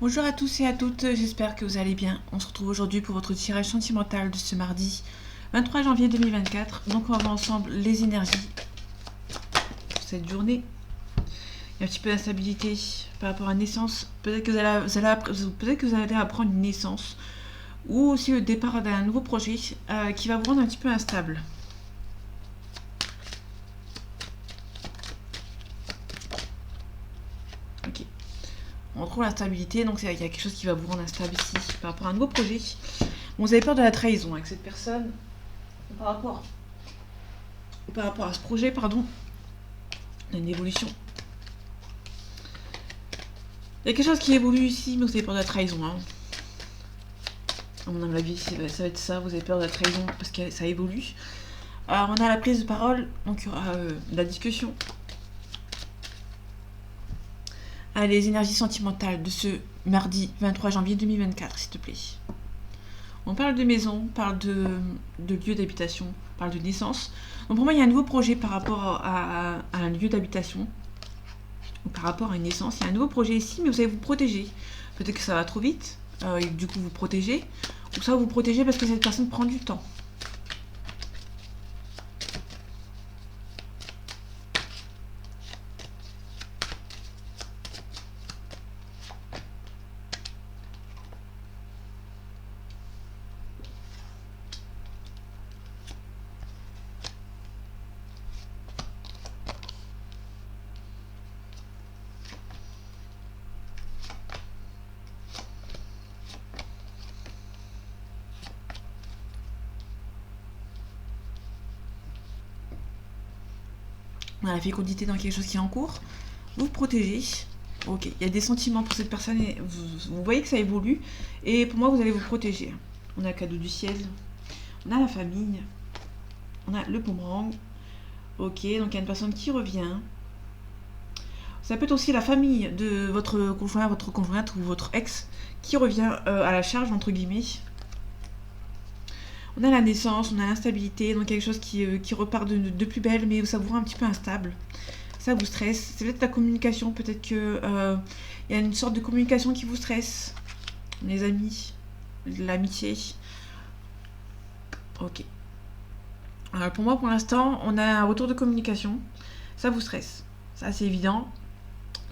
Bonjour à tous et à toutes, j'espère que vous allez bien. On se retrouve aujourd'hui pour votre tirage sentimental de ce mardi 23 janvier 2024. Donc on va voir ensemble les énergies pour cette journée. Il y a un petit peu d'instabilité par rapport à la naissance. Peut-être que vous allez apprendre une naissance ou aussi le départ d'un nouveau projet qui va vous rendre un petit peu instable. Ok. On retrouve l'instabilité, donc il y a quelque chose qui va vous rendre instable ici par rapport à un nouveau projet. Bon, vous avez peur de la trahison avec cette personne par rapport à ce projet, pardon. Il y a une évolution. Il y a quelque chose qui évolue ici, mais vous avez peur de la trahison. Hein. À mon avis, ça va être ça, vous avez peur de la trahison parce que ça évolue. Alors, on a la prise de parole, donc il y aura la discussion. Les énergies sentimentales de ce mardi 23 janvier 2024, s'il te plaît. On parle de maison, on parle de lieu d'habitation, on parle de naissance. Donc pour moi, il y a un nouveau projet par rapport à un lieu d'habitation, ou par rapport à une naissance. Il y a un nouveau projet ici, mais vous allez vous protéger. Peut-être que ça va trop vite, et du coup vous protégez, ou ça vous protégez parce que cette personne prend du temps. On a la fécondité dans quelque chose qui est en cours. Vous vous protégez. Ok, il y a des sentiments pour cette personne et vous voyez que ça évolue. Et pour moi, vous allez vous protéger. On a le cadeau du ciel. On a la famille. On a le boomerang. Ok, donc il y a une personne qui revient. Ça peut être aussi la famille de votre conjoint, votre conjointe ou votre ex qui revient à la charge, entre guillemets. On a la naissance, on a l'instabilité, donc quelque chose qui repart de plus belle, mais ça vous rend un petit peu instable. Ça vous stresse. C'est peut-être la communication, peut-être que y a une sorte de communication qui vous stresse. Les amis, l'amitié. Ok. Alors pour moi, pour l'instant, on a un retour de communication. Ça vous stresse. Ça, c'est évident.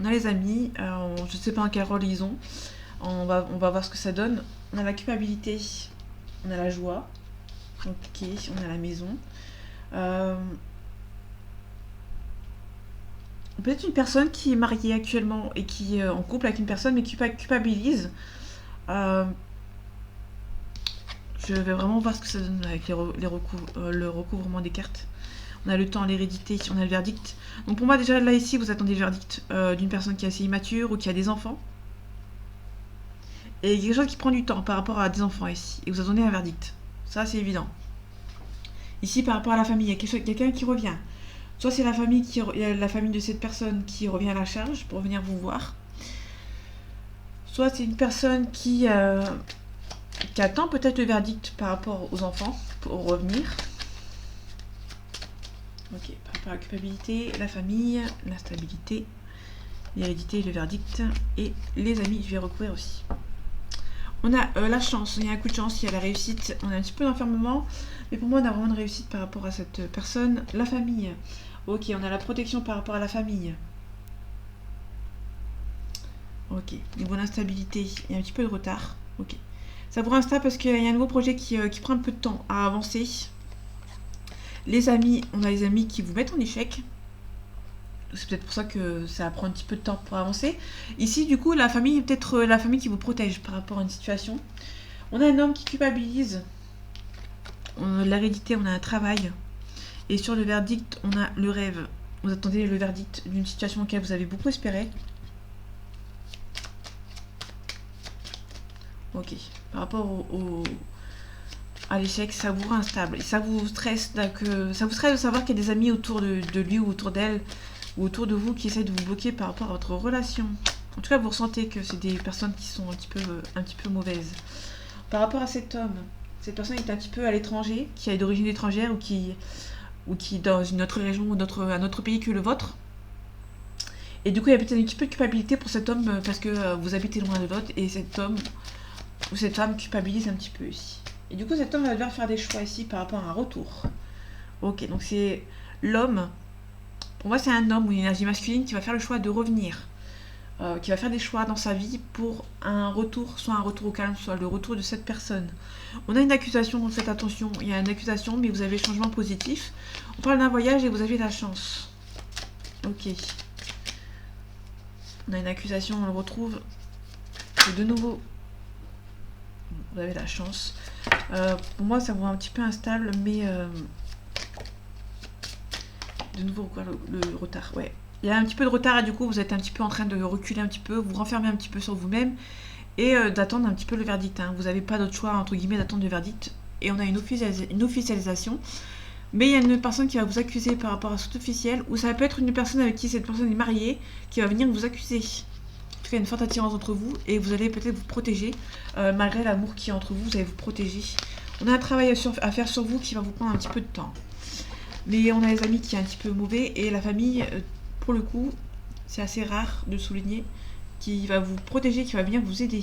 On a les amis. Je ne sais pas en quel rôle ils ont. On va voir ce que ça donne. On a la culpabilité. On a la joie. Ok, on a la maison. Peut-être une personne qui est mariée actuellement et qui est en couple avec une personne mais qui culpabilise. Euh, je vais vraiment voir ce que ça donne avec le recouvrement des cartes. On a le temps, l'hérédité, on a le verdict. Donc pour moi déjà là ici vous attendez le verdict d'une personne qui est assez immature ou qui a des enfants. Et quelque chose qui prend du temps par rapport à des enfants ici. Et vous attendez un verdict. Ça c'est évident. Ici par rapport à la famille, il y a quelqu'un qui revient. Soit c'est la famille de cette personne qui revient à la charge pour venir vous voir. Soit c'est une personne qui attend peut-être le verdict par rapport aux enfants pour revenir. Ok, par rapport à la culpabilité, la famille, l'instabilité, l'hérédité, le verdict et les amis, je vais recouvrir aussi. On a la chance, il y a un coup de chance, il y a la réussite, on a un petit peu d'enfermement, mais pour moi on a vraiment une réussite par rapport à cette personne. La famille, ok, on a la protection par rapport à la famille. Ok, niveau d'instabilité, il y a un petit peu de retard. Ok, ça vous instable parce qu'il y a un nouveau projet qui prend un peu de temps à avancer. Les amis, on a les amis qui vous mettent en échec. C'est peut-être pour ça que ça prend un petit peu de temps pour avancer. Ici, du coup, la famille est peut-être la famille qui vous protège par rapport à une situation. On a un homme qui culpabilise. On a l'hérédité, on a un travail. Et sur le verdict, on a le rêve. Vous attendez le verdict d'une situation auquel vous avez beaucoup espéré. Ok. Par rapport à l'échec, ça vous rend instable. Et ça vous stresse, ça vous stresse de savoir qu'il y a des amis autour de lui ou autour d'elle ou autour de vous qui essayent de vous bloquer par rapport à votre relation. En tout cas, vous ressentez que c'est des personnes qui sont un petit peu mauvaises. Par rapport à cet homme, cette personne est un petit peu à l'étranger, qui est d'origine étrangère ou qui est dans une autre région ou un autre pays que le vôtre. Et du coup, il y a peut-être un petit peu de culpabilité pour cet homme parce que vous habitez loin de l'autre et cet homme ou cette femme culpabilise un petit peu aussi. Et du coup, cet homme va devoir faire des choix ici par rapport à un retour. Ok, donc c'est l'homme. Pour moi, c'est un homme ou une énergie masculine qui va faire le choix de revenir. Qui va faire des choix dans sa vie pour un retour, soit un retour au calme, soit le retour de cette personne. On a une accusation, donc faites attention, il y a une accusation, mais vous avez changement positif. On parle d'un voyage et vous avez la chance. Ok. On a une accusation, on le retrouve. Et de nouveau, vous avez la chance. Pour moi, ça vous rend un petit peu instable, mais de nouveau, quoi, le retard, ouais. Il y a un petit peu de retard et du coup, vous êtes un petit peu en train de reculer un petit peu, vous renfermez un petit peu sur vous-même et d'attendre un petit peu le verdict. Hein. Vous n'avez pas d'autre choix, entre guillemets, d'attendre le verdict. Et on a une officialisation. Mais il y a une personne qui va vous accuser par rapport à cet officiel, ou ça peut être une personne avec qui cette personne est mariée, qui va venir vous accuser. En tout cas, il y a une forte attirance entre vous, et vous allez peut-être vous protéger. Malgré l'amour qui est entre vous, vous allez vous protéger. On a un travail à faire sur vous qui va vous prendre un petit peu de temps. Mais on a les amis qui est un petit peu mauvais, et la famille, pour le coup, c'est assez rare de souligner, qui va vous protéger, qui va venir vous aider.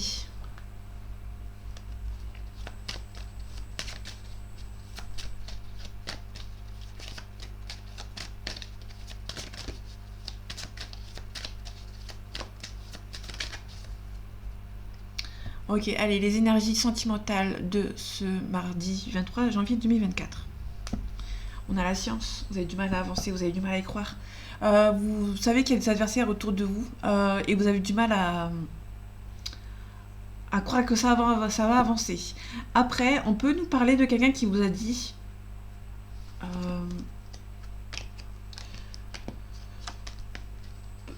Ok, allez, les énergies sentimentales de ce mardi 23 janvier 2024. On a la science, vous avez du mal à avancer, vous avez du mal à y croire. Vous savez qu'il y a des adversaires autour de vous et vous avez du mal à croire que ça va avancer. Après, on peut nous parler de quelqu'un qui vous a dit...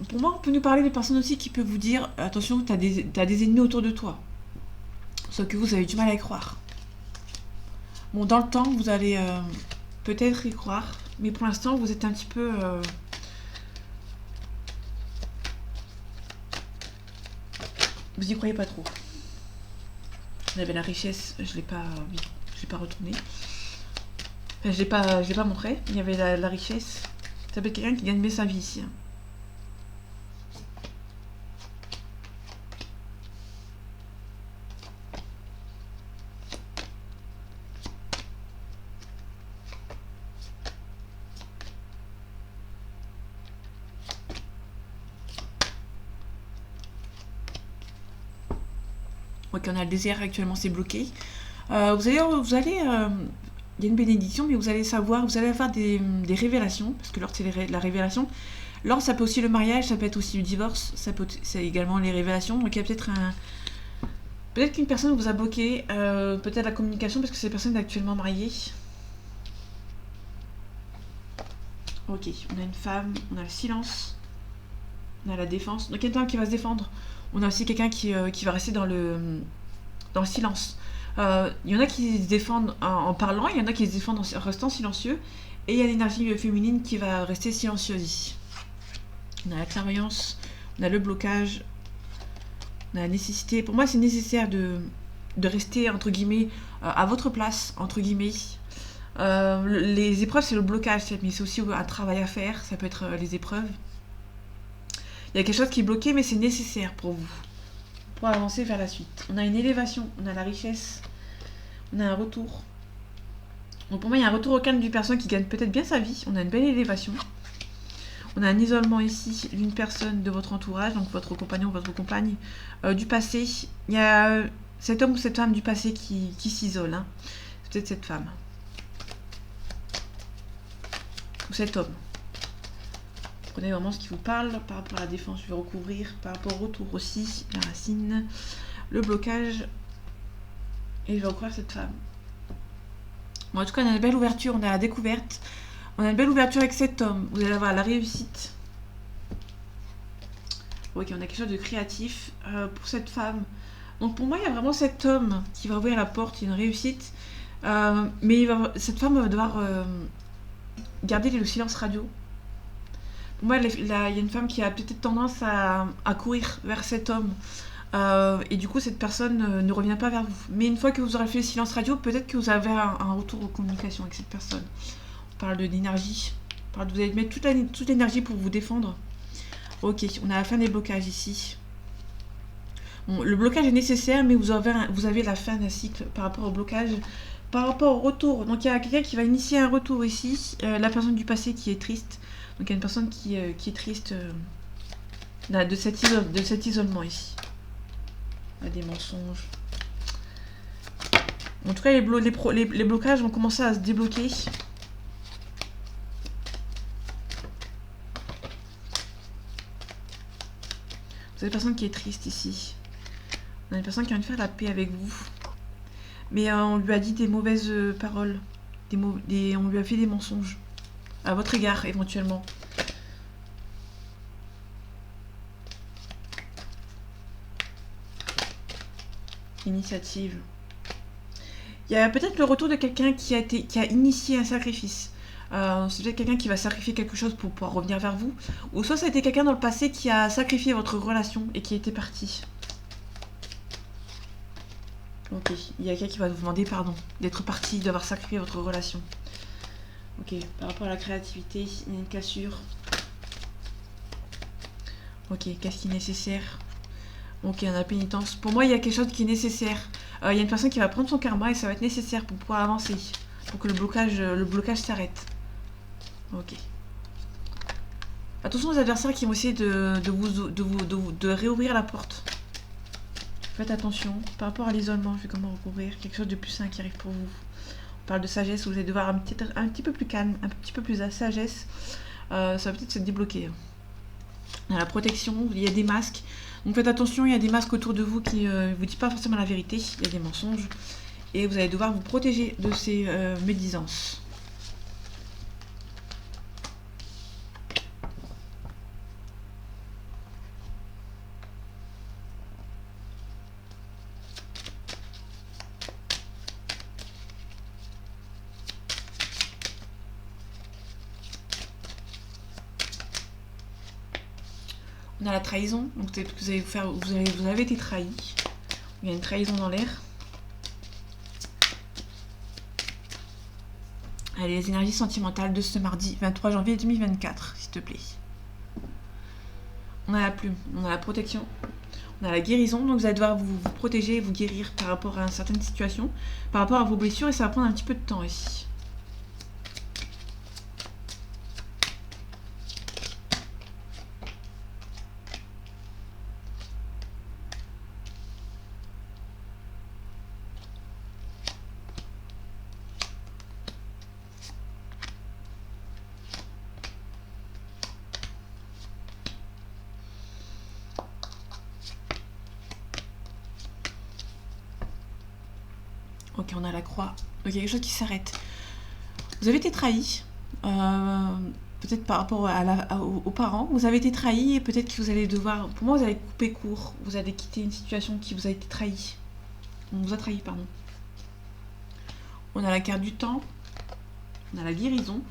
pour moi, on peut nous parler de personnes aussi qui peuvent vous dire attention, t'as des ennemis autour de toi. Sauf que vous avez du mal à y croire. Bon, dans le temps, vous allez peut-être y croire, mais pour l'instant, vous êtes un petit peu... vous y croyez pas trop. Vous avez la richesse, je l'ai pas retourné. Enfin, je l'ai pas montré. Il y avait la richesse. Ça peut être quelqu'un qui gagne bien sa vie ici. Hein. Ok, on a le désert actuellement, c'est bloqué. Vous allez, il y a une bénédiction, mais vous allez avoir des révélations, parce que l'ordre c'est la révélation. L'ordre ça peut aussi le mariage, ça peut être aussi le divorce, c'est également les révélations. Donc il y a peut-être qu'une personne vous a bloqué, peut-être la communication, parce que cette personne est actuellement mariée. Ok, on a une femme, on a le silence, on a la défense. Donc quelqu'un qui va se défendre. On a aussi quelqu'un qui va rester dans le silence. Il y en a qui se défendent en parlant, il y en a qui se défendent en restant silencieux, et il y a l'énergie féminine qui va rester silencieuse ici. On a la clairvoyance, on a le blocage, on a la nécessité. Pour moi, c'est nécessaire de rester, entre guillemets, à votre place, entre guillemets. Les épreuves, c'est le blocage, mais c'est aussi un travail à faire, ça peut être les épreuves. Il y a quelque chose qui est bloqué, mais c'est nécessaire pour vous, pour avancer vers la suite. On a une élévation, on a la richesse, on a un retour. Donc pour moi, il y a un retour au calme d'une personne qui gagne peut-être bien sa vie. On a une belle élévation. On a un isolement ici d'une personne de votre entourage, donc votre compagnon, votre compagne, du passé. Il y a cet homme ou cette femme du passé qui s'isole. Hein. C'est peut-être cette femme. Ou cet homme. Prenez vraiment ce qui vous parle. Par rapport à la défense, je vais recouvrir. Par rapport au retour aussi, la racine, le blocage. Et je vais recouvrir cette femme. Bon, en tout cas, on a une belle ouverture, on a la découverte. On a une belle ouverture avec cet homme. Vous allez avoir la réussite. Ok, on a quelque chose de créatif pour cette femme. Donc pour moi, il y a vraiment cet homme qui va ouvrir la porte, il y a une réussite. Mais cette femme va devoir garder le silence radio. Pour moi, il y a une femme qui a peut-être tendance à courir vers cet homme. Et du coup, cette personne ne revient pas vers vous. Mais une fois que vous aurez fait le silence radio, peut-être que vous avez un retour de communication avec cette personne. On parle d'énergie. On parle de vous allez mettre toute l'énergie pour vous défendre. Ok, on a la fin des blocages ici. Bon, le blocage est nécessaire, mais vous avez la fin d'un cycle par rapport au blocage. Par rapport au retour, donc il y a quelqu'un qui va initier un retour ici. La personne du passé qui est triste. Donc il y a une personne qui est triste de cet isolement ici. Il y a des mensonges. En tout cas, les blocages vont commencer à se débloquer. Vous avez une personne qui est triste ici. On a une personne qui vient de faire la paix avec vous. Mais on lui a dit des mauvaises paroles. On lui a fait des mensonges. À votre égard, éventuellement. Initiative. Il y a peut-être le retour de quelqu'un qui a initié un sacrifice. C'est peut-être quelqu'un qui va sacrifier quelque chose pour pouvoir revenir vers vous. Ou soit ça a été quelqu'un dans le passé qui a sacrifié votre relation et qui était parti. Ok, il y a quelqu'un qui va vous demander pardon d'être parti, d'avoir sacrifié votre relation. Ok, par rapport à la créativité, il y a une cassure. Ok, qu'est-ce qui est nécessaire? Ok, on a la pénitence. Pour moi, il y a quelque chose qui est nécessaire. Il y a une personne qui va prendre son karma et ça va être nécessaire pour pouvoir avancer. Pour que le blocage s'arrête. Ok. Attention aux adversaires qui vont essayer de réouvrir la porte. Faites attention. Par rapport à l'isolement, je vais comment recouvrir quelque chose de plus sain qui arrive pour vous. On parle de sagesse, vous allez devoir un petit peu plus calme, un petit peu plus de sagesse. Ça va peut-être se débloquer. Dans la protection, il y a des masques. Donc faites attention, il y a des masques autour de vous qui ne vous disent pas forcément la vérité. Il y a des mensonges. Et vous allez devoir vous protéger de ces médisances. On a la trahison, donc peut-être que vous avez été trahi. Il y a une trahison dans l'air. Allez, les énergies sentimentales de ce mardi 23 janvier 2024, s'il te plaît. On a la plume, on a la protection, on a la guérison, donc vous allez devoir vous protéger, vous guérir par rapport à une certaine situation, par rapport à vos blessures, et ça va prendre un petit peu de temps ici. Ok, on a la croix. Donc il y a quelque chose qui s'arrête. Vous avez été trahi. Peut-être par rapport aux parents. Vous avez été trahi et peut-être que vous allez devoir... Pour moi, vous allez couper court. Vous allez quitter une situation qui vous a été trahie. On vous a trahi, pardon. On a la carte du temps. On a la guérison.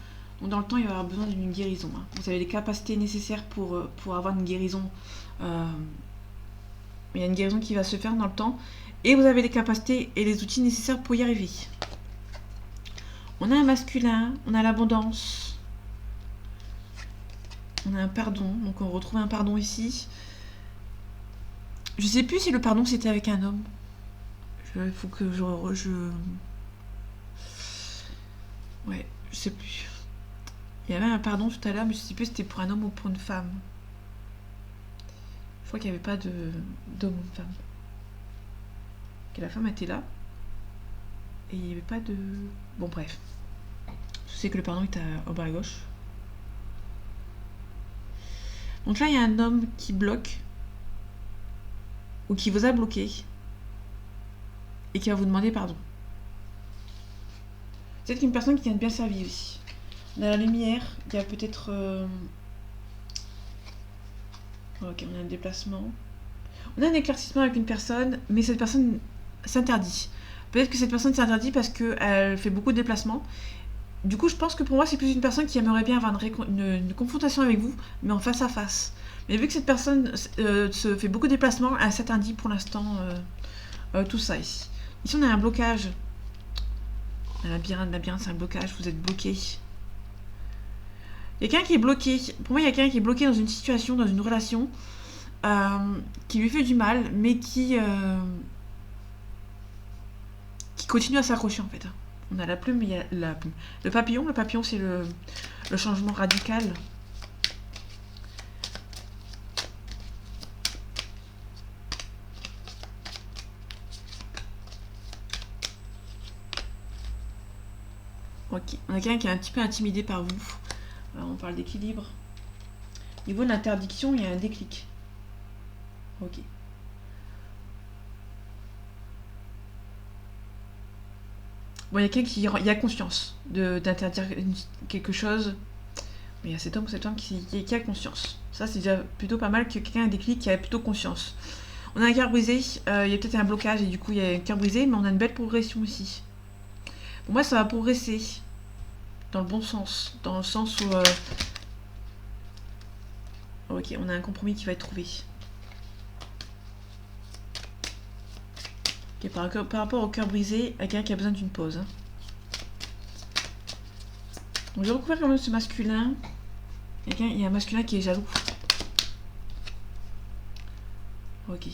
Donc dans le temps, il va y avoir besoin d'une guérison. Hein. Vous avez les capacités nécessaires pour avoir une guérison. Il y a une guérison qui va se faire dans le temps. Et vous avez les capacités et les outils nécessaires pour y arriver. On a un masculin, on a l'abondance. On a un pardon, donc on retrouve un pardon ici. Je sais plus si le pardon c'était avec un homme. Il faut que je... Ouais, je sais plus. Il y avait un pardon tout à l'heure, mais je sais plus si c'était pour un homme ou pour une femme. Je crois qu'il n'y avait pas d'homme ou de femme. Que la femme était là. Et il n'y avait pas de... Bon, bref. Je sais que le pardon est au bas à gauche. Donc là, il y a un homme qui bloque. Ou qui vous a bloqué. Et qui va vous demander pardon. C'est une personne qui vient de bien servir aussi. On a la lumière. Il y a peut-être... Ok, on a un déplacement. On a un éclaircissement avec une personne. Mais cette personne s'interdit. Peut-être que cette personne s'interdit parce qu'elle fait beaucoup de déplacements. Du coup, je pense que pour moi, c'est plus une personne qui aimerait bien avoir une confrontation avec vous, mais en face à face. Mais vu que cette personne se fait beaucoup de déplacements, elle s'interdit pour l'instant tout ça ici. Ici, on a un blocage. Un labyrinthe, c'est un blocage, vous êtes bloqué. Quelqu'un qui est bloqué. Pour moi, il y a quelqu'un qui est bloqué dans une situation, dans une relation, qui lui fait du mal, mais qui continue à s'accrocher en fait. On a la plume, il y a la plume. Le papillon. Le papillon, c'est le changement radical. Ok, on a quelqu'un qui est un petit peu intimidé par vous. Alors, on parle d'équilibre. Niveau de l'interdiction, il y a un déclic. Ok. Bon, il y a quelqu'un qui a conscience d'interdire quelque chose. Mais il y a cet homme ou cette femme qui a conscience. Ça, c'est déjà plutôt pas mal que quelqu'un a un déclic qui a plutôt conscience. On a un cœur brisé. Il y a peut-être un blocage et du coup, il y a un cœur brisé, mais on a une belle progression aussi. Pour moi, ça va progresser. Dans le bon sens. Dans le sens où... Ok, on a un compromis qui va être trouvé. Ok, par rapport au cœur brisé, à quelqu'un qui a besoin d'une pause. Hein. Donc, je recouvre quand même ce masculin. Il y a un masculin qui est jaloux. Ok.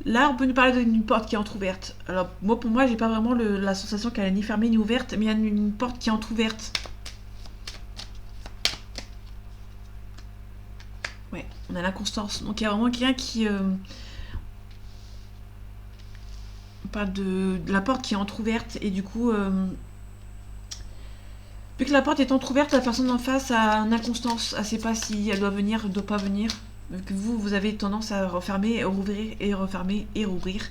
Là, on peut nous parler d'une porte qui est entrouverte. Alors, moi, pour moi, j'ai pas vraiment la sensation qu'elle est ni fermée ni ouverte, mais il y a une porte qui est entrouverte. Ouais, on a l'inconstance. Donc, il y a vraiment quelqu'un qui... on parle de la porte qui est entrouverte, et du coup... vu que la porte est entrouverte, la personne en face a une inconstance. Elle sait pas si elle doit venir, elle doit pas venir. Donc vous avez tendance à refermer, rouvrir et refermer et rouvrir.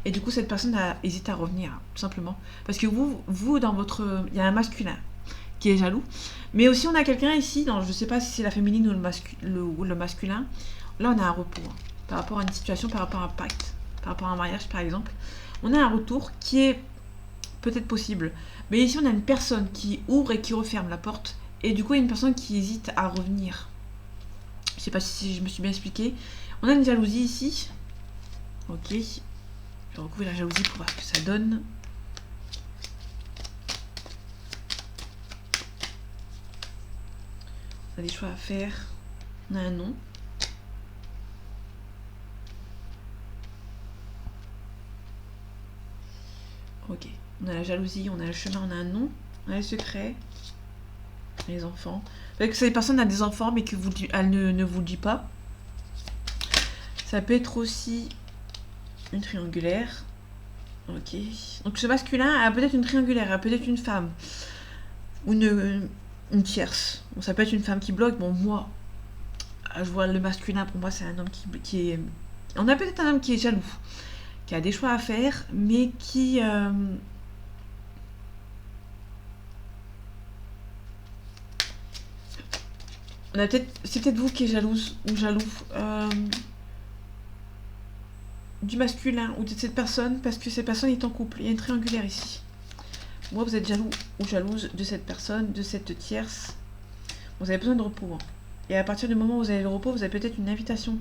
Et du coup, cette personne hésite à revenir, tout simplement. Parce que vous dans votre... Il y a un masculin qui est jaloux. Mais aussi, on a quelqu'un ici, je sais pas si c'est la féminine ou le masculin. Là, on a un repos. Hein, par rapport à une situation, par rapport à un pacte, par rapport à un mariage, par exemple. On a un retour qui est peut-être possible. Mais ici, on a une personne qui ouvre et qui referme la porte. Et du coup, il y a une personne qui hésite à revenir. Je sais pas si je me suis bien expliqué. On a une jalousie ici. Ok. Je vais recouvrir la jalousie pour voir ce que ça donne. On a des choix à faire. On a un nom. Ok. On a la jalousie, on a le chemin, on a un nom. On a le secret. Les enfants. Peut-être que cette personne a des enfants, mais qu'elle ne vous le dit pas. Ça peut être aussi une triangulaire. Ok. Donc ce masculin a peut-être une triangulaire, a peut-être une femme. Ou une tierce. Bon, ça peut être une femme qui bloque. Bon, moi, je vois le masculin, pour moi, c'est un homme qui est... On a peut-être un homme qui est jaloux. Qui a des choix à faire, mais qui... c'est peut-être vous qui êtes jalouse ou jaloux du masculin ou de cette personne, parce que cette personne est en couple. Il y a une triangulaire ici. Moi, vous êtes jaloux ou jalouse de cette personne, de cette tierce. Vous avez besoin de repos. Hein. Et à partir du moment où vous avez le repos, vous avez peut-être une invitation.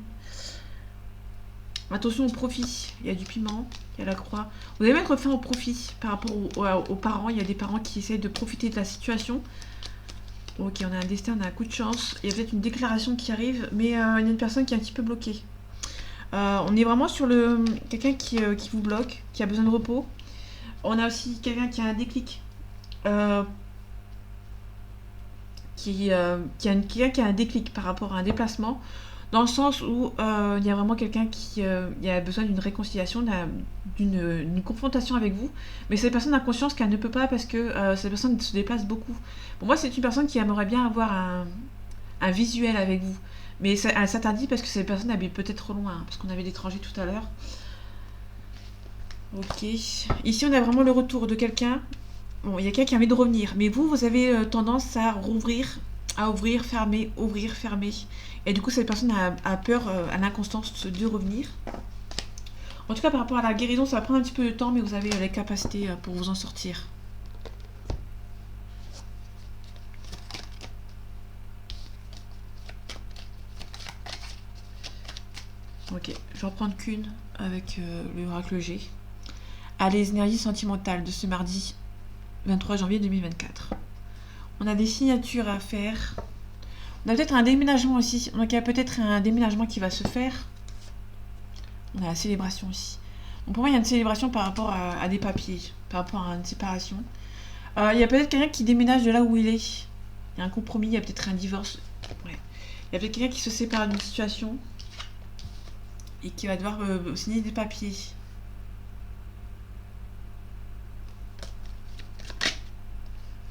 Attention au profit. Il y a du piment, il y a la croix. Vous allez mettre fin au profit par rapport aux parents. Il y a des parents qui essayent de profiter de la situation. Ok, on a un destin, on a un coup de chance. Il y a peut-être une déclaration qui arrive, mais il y a une personne qui est un petit peu bloquée. On est vraiment sur quelqu'un qui vous bloque, qui a besoin de repos. On a aussi quelqu'un qui a un déclic. Quelqu'un qui a un déclic par rapport à un déplacement. Dans le sens où il y a vraiment quelqu'un qui a besoin d'une réconciliation, d'une confrontation avec vous. Mais cette personne a conscience qu'elle ne peut pas parce que cette personne se déplace beaucoup. Pour moi, c'est une personne qui aimerait bien avoir un visuel avec vous. Mais elle s'interdit parce que cette personne habite peut-être loin. Parce qu'on avait l'étranger tout à l'heure. Ok. Ici, on a vraiment le retour de quelqu'un. Bon, il y a quelqu'un qui a envie de revenir. Mais vous avez tendance à rouvrir, à ouvrir, fermer, ouvrir, fermer. Et du coup, cette personne a peur, à l'inconstance de revenir. En tout cas, par rapport à la guérison, ça va prendre un petit peu de temps, mais vous avez les capacités pour vous en sortir. Ok, je vais en prendre qu'une avec l'oracle G. À les énergies sentimentales de ce mardi 23 janvier 2024. On a des signatures à faire. On a peut-être un déménagement aussi. Donc il y a peut-être un déménagement qui va se faire. On a la célébration aussi. Donc pour moi, il y a une célébration par rapport à des papiers, par rapport à une séparation. Il y a peut-être quelqu'un qui déménage de là où il est. Il y a un compromis, il y a peut-être un divorce. Ouais. Il y a peut-être quelqu'un qui se sépare d'une situation et qui va devoir signer des papiers.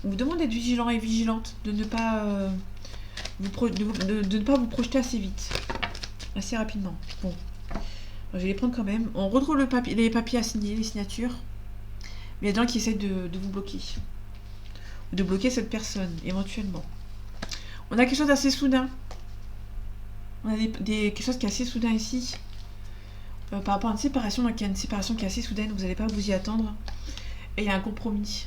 On vous demande d'être vigilant et vigilante, de ne pas, de ne pas vous projeter assez vite, assez rapidement. Bon, je vais les prendre quand même. On retrouve les papiers à signer, les signatures. Mais il y a des gens qui essaient de vous bloquer. Ou de bloquer cette personne, éventuellement. On a quelque chose d'assez soudain. On a quelque chose qui est assez soudain ici. Par rapport à une séparation, donc il y a une séparation qui est assez soudaine, vous n'allez pas vous y attendre. Et il y a un compromis.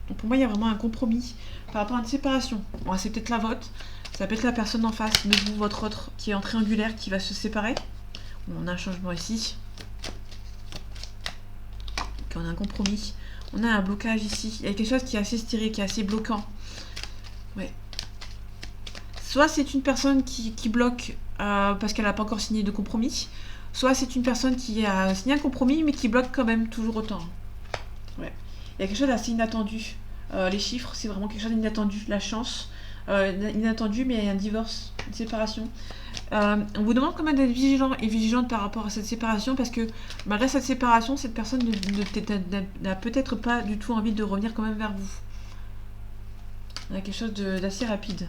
Donc pour moi, il y a vraiment un compromis par rapport à une séparation. Bon, c'est peut-être la vôtre, ça peut être la personne en face de vous, votre autre, qui est en triangulaire, qui va se séparer. Bon, on a un changement ici. Donc on a un compromis. On a un blocage ici. Il y a quelque chose qui est assez stiré, qui est assez bloquant. Ouais. Soit c'est une personne qui bloque parce qu'elle n'a pas encore signé de compromis. Soit c'est une personne qui a signé un compromis mais qui bloque quand même toujours autant. Ouais. Il y a quelque chose d'assez inattendu. Les chiffres, c'est vraiment quelque chose d'inattendu. La chance, inattendu, mais il y a un divorce, une séparation. On vous demande quand même d'être vigilant et vigilante par rapport à cette séparation parce que malgré cette séparation, cette personne n'a peut-être pas du tout envie de revenir quand même vers vous. On a quelque chose d'assez rapide.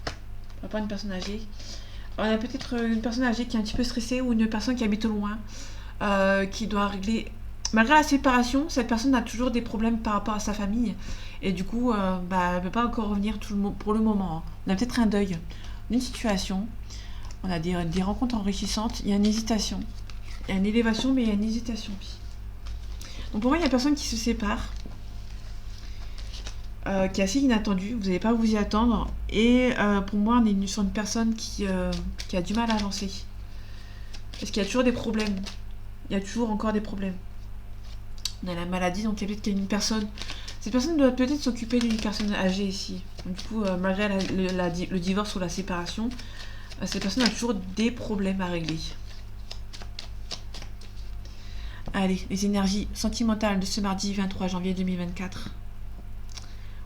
On va pas une personne âgée. On a peut-être une personne âgée qui est un petit peu stressée ou une personne qui habite loin, qui doit régler. Malgré la séparation, cette personne a toujours des problèmes par rapport à sa famille. Et du coup, elle ne peut pas encore revenir pour le moment. On a peut-être un deuil d'une situation. On a des rencontres enrichissantes. Il y a une hésitation. Il y a une élévation, mais il y a une hésitation. Donc pour moi, il y a une personne qui se sépare. Qui est assez inattendue. Vous n'allez pas vous y attendre. Et pour moi, on est sur une personne qui a du mal à avancer. Parce qu'il y a toujours des problèmes. Il y a toujours encore des problèmes. On a la maladie, donc il y a peut-être qu'il y a une personne. Cette personne doit peut-être s'occuper d'une personne âgée ici. Donc, du coup, malgré le divorce ou la séparation, cette personne a toujours des problèmes à régler. Allez, les énergies sentimentales de ce mardi 23 janvier 2024.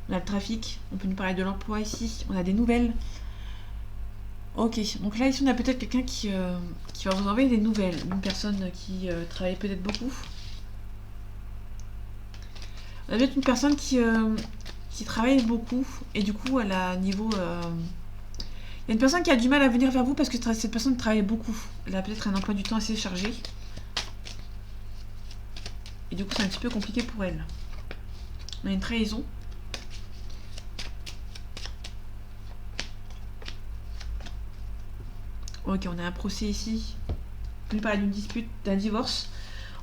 On a le trafic, on peut nous parler de l'emploi ici, on a des nouvelles. Ok, donc là ici on a peut-être quelqu'un qui va vous envoyer des nouvelles. Une personne qui travaille peut-être beaucoup. On a peut-être une personne qui travaille beaucoup et du coup elle a un niveau... Il y a une personne qui a du mal à venir vers vous parce que cette personne travaille beaucoup. Elle a peut-être un emploi du temps assez chargé. Et du coup c'est un petit peu compliqué pour elle. On a une trahison. Ok, on a un procès ici. On peut parler d'une dispute, d'un divorce.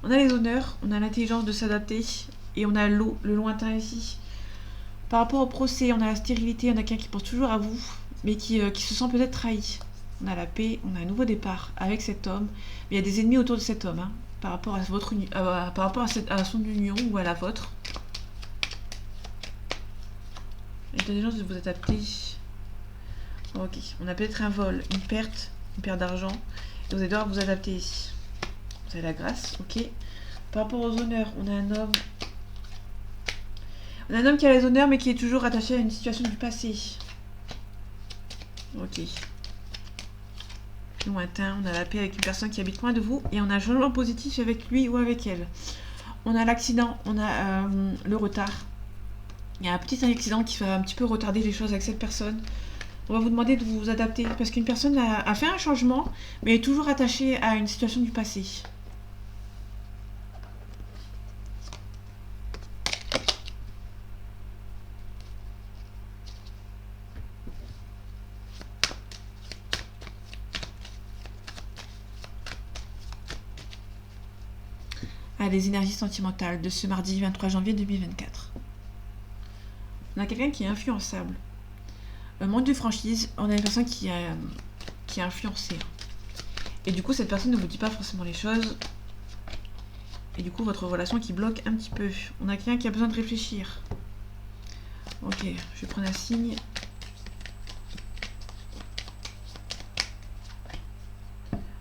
On a les honneurs, on a l'intelligence de s'adapter. Et on a l'eau, le lointain ici. Par rapport au procès, on a la stérilité, on a quelqu'un qui pense toujours à vous, mais qui se sent peut-être trahi. On a la paix, on a un nouveau départ avec cet homme. Mais il y a des ennemis autour de cet homme, hein, par rapport à votre par rapport à son union ou à la vôtre. L'intelligence de vous adapter. Ok, on a peut-être un vol, une perte d'argent. Et vous allez devoir vous adapter ici. Vous avez la grâce, ok. Par rapport aux honneurs, on a un homme. On a un homme qui a les honneurs mais qui est toujours attaché à une situation du passé. Ok. Lointain, on a la paix avec une personne qui habite loin de vous. Et on a un changement positif avec lui ou avec elle. On a l'accident, on a le retard. Il y a un petit accident qui va un petit peu retarder les choses avec cette personne. On va vous demander de vous adapter parce qu'une personne a fait un changement mais est toujours attachée à une situation du passé. Les énergies sentimentales de ce mardi 23 janvier 2024. On a quelqu'un qui est influençable. Manque de franchise, on a une personne qui est influencée. Et du coup, cette personne ne vous dit pas forcément les choses. Et du coup, votre relation qui bloque un petit peu. On a quelqu'un qui a besoin de réfléchir. Ok, je vais prendre un signe.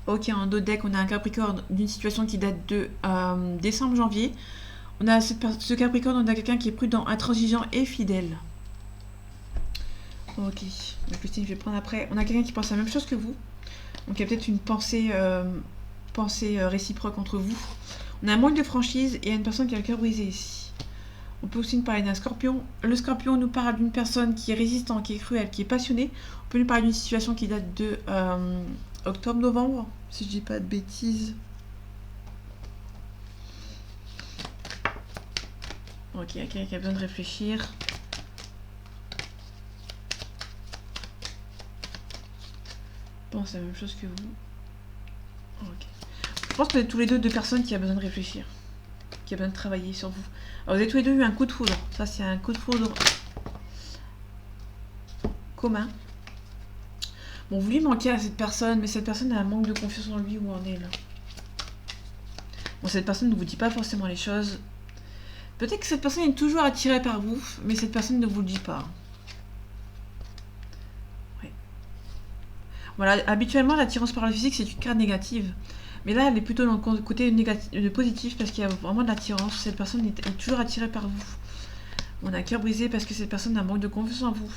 Ok, en dos de deck, on a un Capricorne d'une situation qui date de décembre-janvier. On a ce Capricorne, on a quelqu'un qui est prudent, intransigeant et fidèle. Ok, donc Christine, je vais prendre après. On a quelqu'un qui pense la même chose que vous. Donc il y a peut-être une pensée, réciproque entre vous. On a un manque de franchise et une personne qui a le cœur brisé ici. On peut aussi nous parler d'un scorpion. Le scorpion nous parle d'une personne qui est résistante, qui est cruelle, qui est passionnée. On peut nous parler d'une situation qui date de octobre-novembre, si je dis pas de bêtises. Ok, il y a quelqu'un qui a besoin de réfléchir. Je pense la même chose que vous. Ok. Je pense que vous êtes tous les deux personnes qui a besoin de réfléchir, qui a besoin de travailler sur vous. Alors, vous avez tous les deux eu un coup de foudre. Ça, c'est un coup de foudre commun. Bon, vous lui manquez à cette personne, mais cette personne a un manque de confiance en lui ou en elle. Bon, cette personne ne vous dit pas forcément les choses. Peut-être que cette personne est toujours attirée par vous, mais cette personne ne vous le dit pas. Ouais. Voilà, habituellement, l'attirance par le physique, c'est une carte négative. Mais là, elle est plutôt dans le côté positif parce qu'il y a vraiment de l'attirance. Cette personne est toujours attirée par vous. On a un cœur brisé parce que cette personne a un manque de confiance en vous.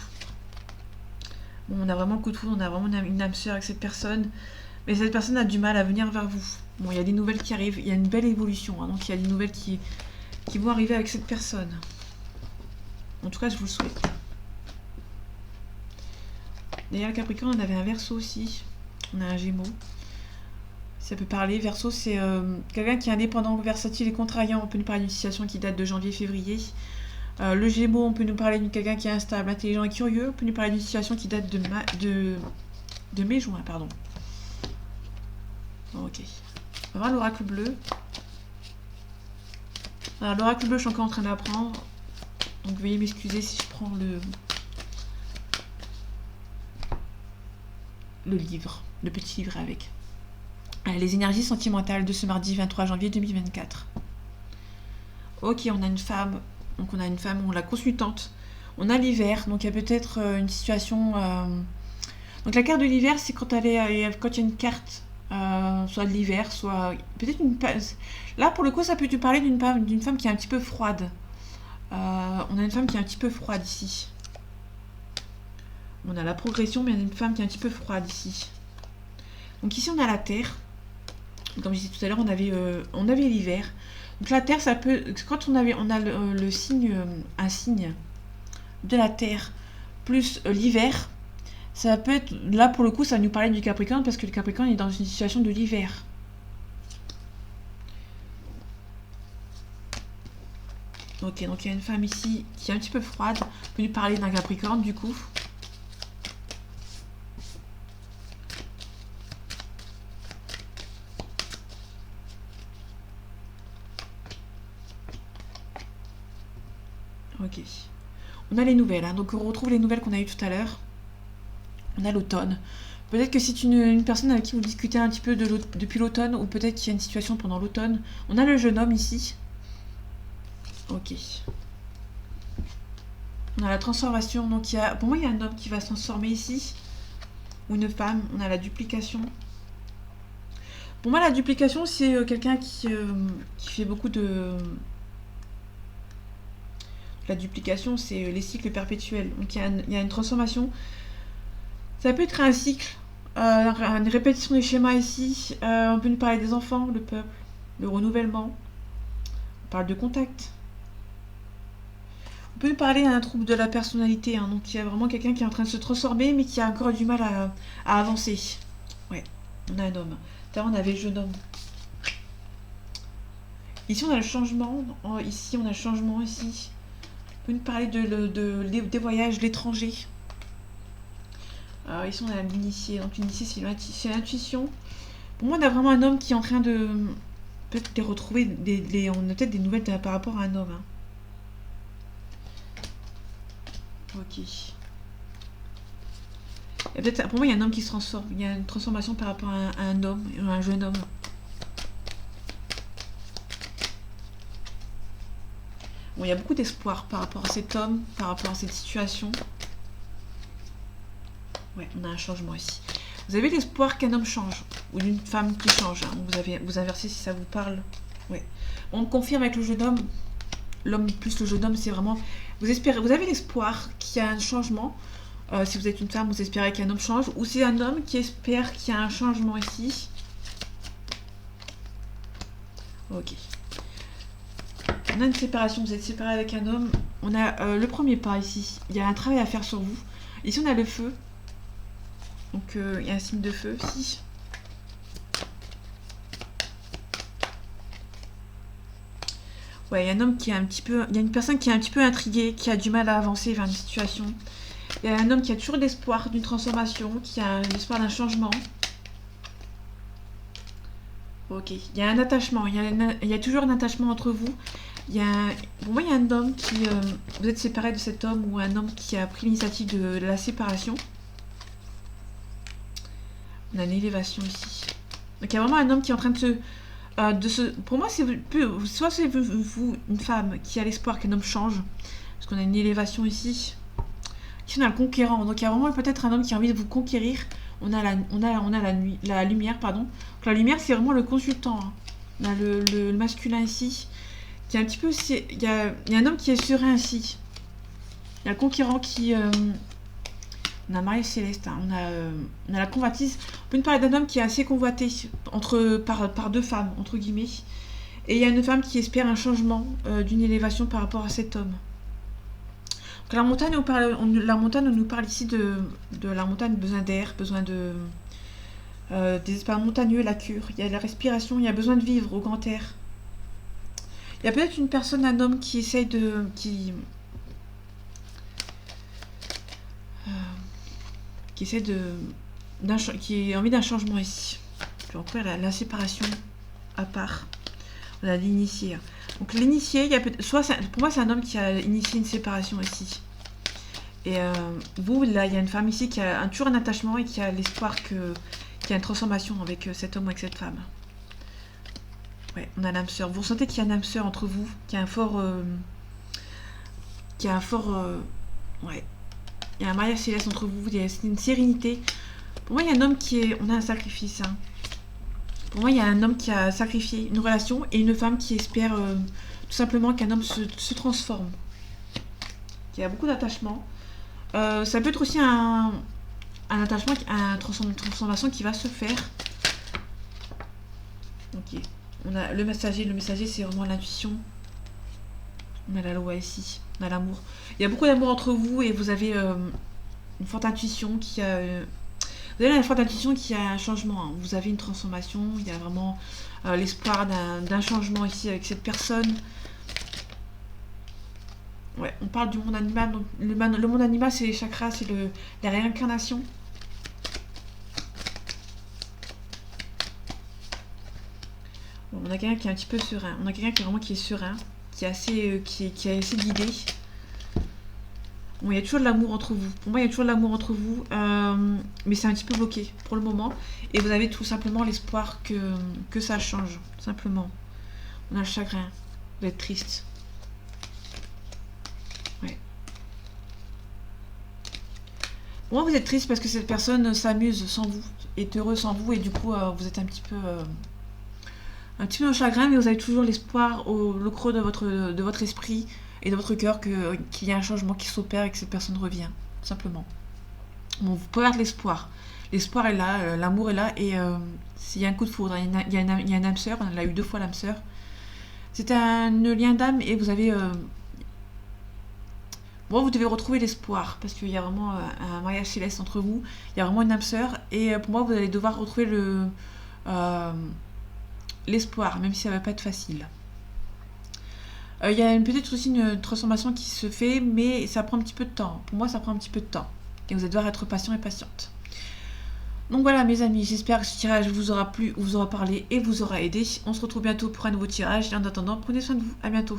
Bon, on a vraiment le coup de foudre, on a vraiment une âme sœur avec cette personne. Mais cette personne a du mal à venir vers vous. Bon, il y a des nouvelles qui arrivent, il y a une belle évolution. Hein, donc il y a des nouvelles qui vont arriver avec cette personne. En tout cas, je vous le souhaite. D'ailleurs, le Capricorne, on avait un Verseau aussi. On a un Gémeaux. Ça peut parler. Verseau, c'est quelqu'un qui est indépendant, versatile et contrariant. On peut nous parler d'une situation qui date de janvier-février. Le Gémeaux, on peut nous parler de quelqu'un qui est instable, intelligent et curieux. On peut nous parler d'une situation qui date de mai-juin, pardon. Ok. On va voir l'oracle bleu. Alors, l'oracle bleu, je suis encore en train d'apprendre. Donc, veuillez m'excuser si je prends le livre, le petit livre avec. Les énergies sentimentales de ce mardi 23 janvier 2024. Ok, on a une femme. Donc on a une femme, on la consultante. On a l'hiver, donc il y a peut-être une situation... Donc la carte de l'hiver, c'est quand il y a une carte, soit de l'hiver, soit... Peut-être une... Là, pour le coup, ça peut te parler d'une femme qui est un petit peu froide. On a une femme qui est un petit peu froide ici. On a la progression, mais il y a une femme qui est un petit peu froide ici. Donc ici, on a la Terre. Comme je disais tout à l'heure, on avait l'hiver. Donc la Terre, ça peut... Quand on a le signe, un signe de la Terre, plus l'hiver, ça peut être... Là, pour le coup, ça va nous parler du Capricorne, parce que le Capricorne est dans une situation de l'hiver. Ok, donc il y a une femme ici qui est un petit peu froide. On peut lui parler d'un Capricorne, du coup. Ok. On a les nouvelles, hein. Donc on retrouve les nouvelles qu'on a eues tout à l'heure. On a l'automne. Peut-être que c'est une personne avec qui vous discutez un petit peu depuis l'automne, ou peut-être qu'il y a une situation pendant l'automne. On a le jeune homme ici. Ok. On a la transformation. Donc pour moi, il y a un homme qui va se transformer ici. Ou une femme. On a la duplication. Pour moi, la duplication, c'est quelqu'un qui fait beaucoup de... La duplication, c'est les cycles perpétuels. Donc il y a une transformation. Ça peut être un cycle, une répétition des schémas ici. On peut nous parler des enfants, le peuple, le renouvellement. On parle de contact. On peut nous parler d'un trouble de la personnalité. Hein. Donc il y a vraiment quelqu'un qui est en train de se transformer, mais qui a encore du mal à avancer. Ouais, on a un homme. Tout à l'heure, on avait le jeune homme. Ici, on a le changement. Ici, on a le changement ici. On peut nous parler des voyages, de l'étranger. Ici, on a l'initié. Donc, l'initié, c'est l'intuition. Pour moi, on a vraiment un homme qui est en train de... Peut-être les retrouver... on a peut-être des nouvelles par rapport à un homme. Hein. Ok. Pour moi, il y a un homme qui se transforme. Il y a une transformation par rapport à un homme, à un jeune homme. Bon, il y a beaucoup d'espoir par rapport à cet homme, par rapport à cette situation. Ouais, on a un changement ici. Vous avez l'espoir qu'un homme change, ou d'une femme qui change. Hein. Vous inversez si ça vous parle. Ouais. On me confirme avec le jeu d'homme. L'homme plus le jeu d'homme, c'est vraiment... Vous avez l'espoir qu'il y a un changement. Si vous êtes une femme, vous espérez qu'un homme change. Ou c'est un homme qui espère qu'il y a un changement ici. Ok. On a une séparation, vous êtes séparé avec un homme. On a le premier pas ici. Il y a un travail à faire sur vous. Ici, on a le feu. Donc, il y a un signe de feu ici. Ouais, il y a un homme qui est un petit peu... Il y a une personne qui est un petit peu intriguée, qui a du mal à avancer vers une situation. Il y a un homme qui a toujours l'espoir d'une transformation, qui a l'espoir d'un changement. Ok, il y a un attachement, il y a toujours un attachement entre vous. Pour moi, il y a un homme qui... vous êtes séparé de cet homme ou un homme qui a pris l'initiative de la séparation. On a une élévation ici. Donc, il y a vraiment un homme qui est en train de se... Pour moi, soit c'est vous, une femme, qui a l'espoir qu'un homme change. Parce qu'on a une élévation ici. Ici, on a le conquérant. Donc, il y a vraiment peut-être un homme qui a envie de vous conquérir. On a la lumière, pardon. Donc, la lumière, c'est vraiment le consultant. Hein. On a le masculin ici. Qui est un petit peu... Il y a un homme qui est serein ici. Il y a le conquérant qui... on a Maria Céleste. Hein. On a la convoitise. On peut nous parler d'un homme qui est assez convoité par deux femmes, entre guillemets. Et il y a une femme qui espère un changement d'une élévation par rapport à cet homme. Donc, la montagne, on nous parle ici de la montagne, besoin d'air, besoin de... des espaces montagneux, la cure. Il y a la respiration, il y a besoin de vivre au grand air. Il y a peut-être une personne, un homme qui essaye de... qui a envie d'un changement ici. Puis après, la séparation à part. On a l'initié. Donc l'initié, pour moi, c'est un homme qui a initié une séparation ici. Et vous, là, il y a une femme ici qui a toujours un attachement et qui a l'espoir qu'il y a une transformation avec cet homme ou avec cette femme. Ouais, on a l'âme sœur. Vous ressentez qu'il y a une âme sœur entre vous, qu'il y a un fort... ouais. Il y a un mariage céleste entre vous, il y a une sérénité. Pour moi, il y a un homme qui est... On a un sacrifice. Hein. Pour moi, il y a un homme qui a sacrifié une relation et une femme qui espère tout simplement qu'un homme se transforme. Il y a beaucoup d'attachement. Ça peut être aussi un attachement, une transformation qui va se faire. Ok. On a le messager. Le messager, c'est vraiment l'intuition. On a la loi ici. On a l'amour. Il y a beaucoup d'amour entre vous et vous avez une forte intuition qui a... vous avez une forte intuition qui a un changement. Hein. Vous avez une transformation. Il y a vraiment l'espoir d'un changement ici avec cette personne. Ouais, on parle du monde animal. Donc le monde animal, c'est les chakras, c'est la réincarnation. Bon, on a quelqu'un qui est un petit peu serein. On a quelqu'un qui est serein, qui est assez guidé. Bon, il y a toujours de l'amour entre vous. Pour moi, il y a toujours de l'amour entre vous, mais c'est un petit peu bloqué pour le moment. Et vous avez tout simplement l'espoir que ça change, tout simplement. On a le chagrin. Vous êtes triste. Ouais. Pour moi, vous êtes triste parce que cette personne s'amuse sans vous, est heureuse sans vous, et du coup, vous êtes un petit peu dans le chagrin, mais vous avez toujours l'espoir au creux de votre esprit et de votre cœur qu'il y a un changement qui s'opère et que cette personne revient, tout simplement. Bon, vous pouvez avoir de l'espoir. L'espoir est là, l'amour est là, et s'il y a un coup de foudre, il y a une âme sœur, on l'a eu 2 fois l'âme sœur. C'est un lien d'âme et vous avez... Bon, vous devez retrouver l'espoir, parce qu'il y a vraiment un mariage céleste entre vous, il y a vraiment une âme sœur, et pour moi, vous allez devoir retrouver l'espoir, même si ça ne va pas être facile. Il y a peut-être aussi une transformation qui se fait, mais ça prend un petit peu de temps. Pour moi, ça prend un petit peu de temps. Et vous allez devoir être patient et patiente. Donc voilà, mes amis, j'espère que ce tirage vous aura plu, vous aura parlé et vous aura aidé. On se retrouve bientôt pour un nouveau tirage. Et en attendant, prenez soin de vous. À bientôt.